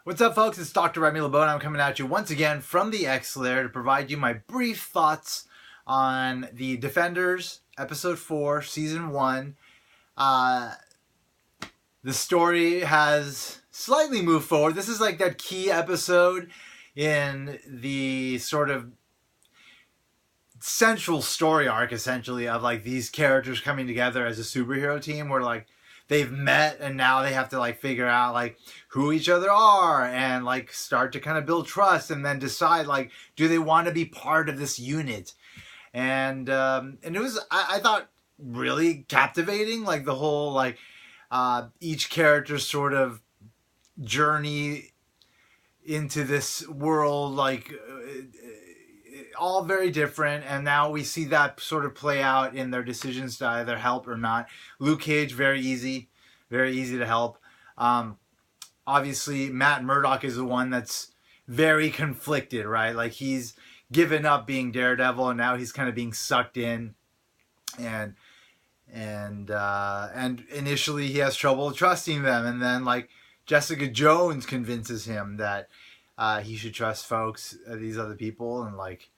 What's up, folks? It's Dr. Remy LeBone. I'm coming at you once again from the X-Lair to provide you my brief thoughts on the Defenders, Episode 4, Season 1. The story has slightly moved forward. This is like that key episode in the sort of central story arc, essentially, of like these characters coming together as a superhero team where like they've met and now they have to like figure out like who each other are and like start to kind of build trust and then decide like do they want to be part of this unit. And it was I thought really captivating, like the whole like each character's sort of journey into this world, like all very different, and now we see that sort of play out in their decisions to either help or not. Luke Cage, very easy to help. Obviously, Matt Murdock is the one that's very conflicted, right? Like he's given up being Daredevil, and now he's kind of being sucked in, and initially he has trouble trusting them, and then like Jessica Jones convinces him that he should trust folks, these other people, and like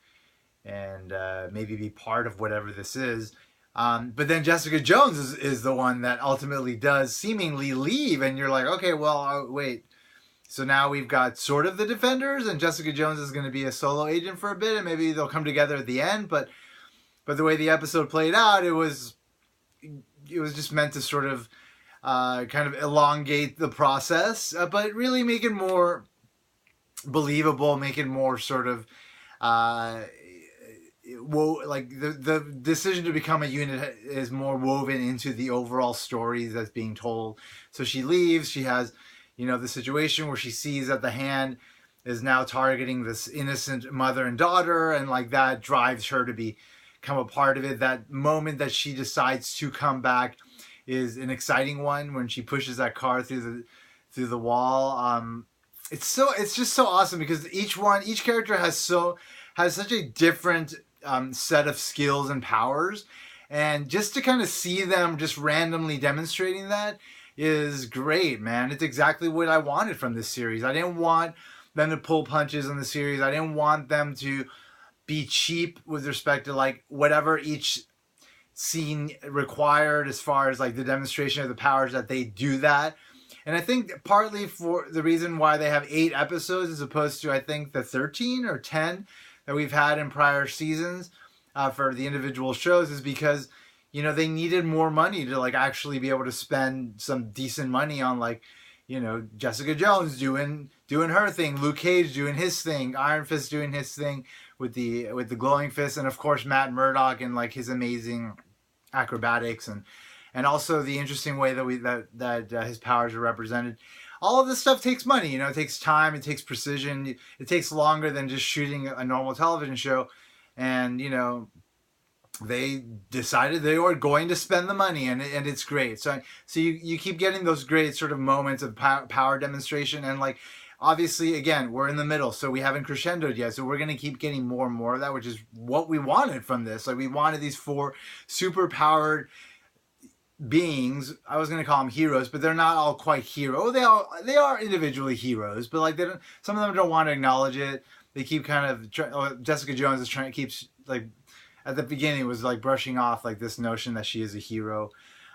maybe be part of whatever this is. But then Jessica Jones is the one that ultimately does seemingly leave, and you're like, okay, well, wait. So now we've got sort of the Defenders, and Jessica Jones is going to be a solo agent for a bit, and maybe they'll come together at the end. But the way the episode played out, it was just meant to sort of kind of elongate the process, but really make it more believable, make it more sort of like the decision to become a unit is more woven into the overall story that's being told. So she leaves. She has, the situation where she sees that the Hand is now targeting this innocent mother and daughter, and like that drives her to become a part of it. That moment that she decides to come back is an exciting one when she pushes that car through the wall. It's just so awesome because each character has such a different set of skills and powers, and just to kind of see them just randomly demonstrating that is great, man. It's exactly what I wanted from this series. I didn't want them to pull punches in the series. I didn't want them to be cheap with respect to like whatever each scene required as far as like the demonstration of the powers, that they do that. And I think partly for the reason why they have 8 episodes as opposed to I think the 13 or 10 that we've had in prior seasons for the individual shows is because they needed more money to like actually be able to spend some decent money on like Jessica Jones doing her thing, Luke Cage doing his thing, Iron Fist doing his thing with the glowing fist, and of course Matt Murdock and like his amazing acrobatics and also the interesting way that his powers are represented. All of this stuff takes money, it takes time, it takes precision, it takes longer than just shooting a normal television show. And, they decided they were going to spend the money, and it's great. So you keep getting those great sort of moments of power demonstration, and like, obviously, again, we're in the middle, so we haven't crescendoed yet. So we're going to keep getting more and more of that, which is what we wanted from this. Like, we wanted these 4 super powered beings. I was going to call them heroes, but they're not all quite hero. They are individually heroes, but like some of them don't want to acknowledge it. They keep kind of Jessica Jones keeps like at the beginning was like brushing off like this notion that she is a hero,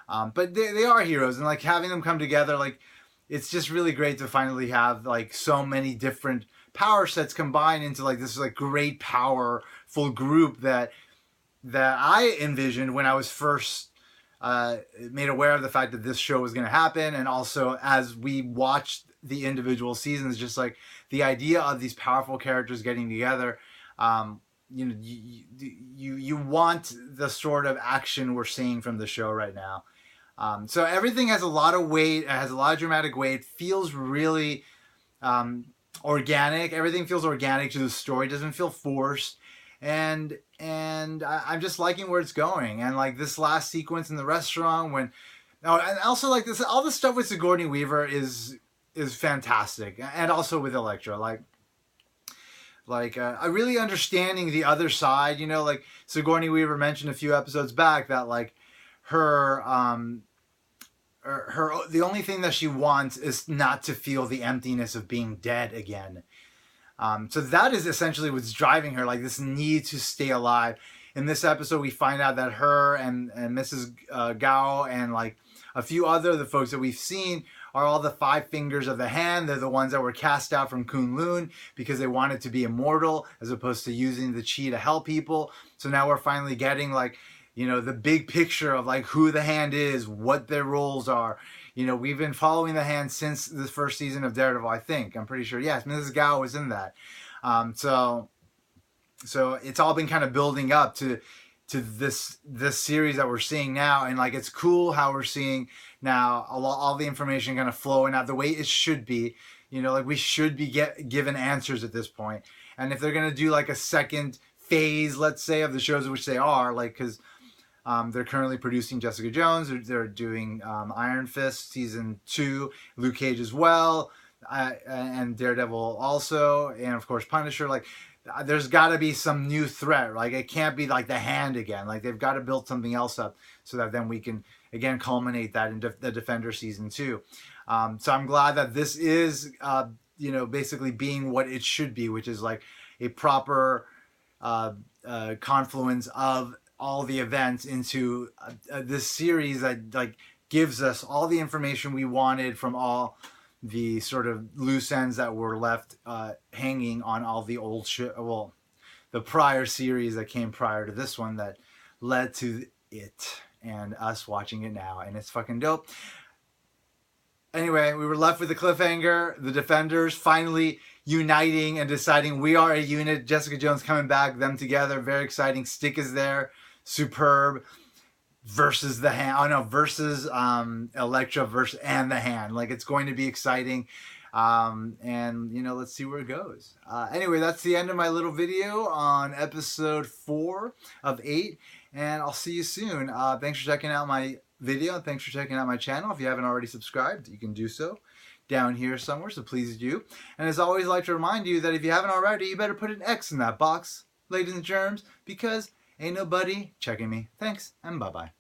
but they are heroes, and like having them come together, like it's just really great to finally have like so many different power sets combined into like this like great powerful group that I envisioned when I was first made aware of the fact that this show was going to happen. And also as we watched the individual seasons, just like the idea of these powerful characters getting together, you want the sort of action we're seeing from the show right now. So everything has a lot of weight, it has a lot of dramatic weight, it feels really organic. Everything feels organic to the story, it doesn't feel forced. And I'm just liking where it's going. And like this last sequence in the restaurant and also like this, all the stuff with Sigourney Weaver is fantastic. And also with Elektra, really understanding the other side, like Sigourney Weaver mentioned a few episodes back that like her the only thing that she wants is not to feel the emptiness of being dead again. So that is essentially what's driving her, like this need to stay alive. In this episode, we find out that her and Mrs. Gao and like a few other the folks that we've seen are all the five fingers of the hand. They're the ones that were cast out from Kunlun because they wanted to be immortal as opposed to using the chi to help people. So now we're finally getting like, you know, the big picture of like who the hand is, what their roles are. You know, we've been following the hand since the first season of Daredevil, I think. I'm pretty sure. Yes, Mrs. Gao was in that. So it's all been kind of building up to this series that we're seeing now, and like it's cool how we're seeing now all the information kind of flowing out the way it should be. You know, like we should be given answers at this point. And if they're gonna do like a second phase, let's say, of the shows, which they are, like because they're currently producing Jessica Jones, they're doing Iron Fist season 2, Luke Cage as well, and Daredevil also, and of course Punisher. Like there's got to be some new threat. Like it can't be like the hand again. Like they've got to build something else up so that then we can again culminate that in the Defender season 2. So I'm glad that this is you know, basically being what it should be, which is like a proper confluence of all the events into this series that like gives us all the information we wanted from all the sort of loose ends that were left hanging on all the old the prior series that came prior to this one that led to it and us watching it now, and it's fucking dope. Anyway, we were left with the cliffhanger, the Defenders finally uniting and deciding we are a unit. Jessica Jones coming back, them together, very exciting. Stick is there, superb. Versus the hand, oh no, versus Elektra and the hand. Like it's going to be exciting, and you know, let's see where it goes. Anyway, that's the end of my little video on episode 4 of 8, and I'll see you soon. Thanks for checking out my video. Thanks for checking out my channel. If you haven't already subscribed, you can do so down here somewhere, so please do. And as always, I'd like to remind you that if you haven't already, you better put an X in that box, ladies and germs, because ain't nobody checking me. Thanks, and bye-bye.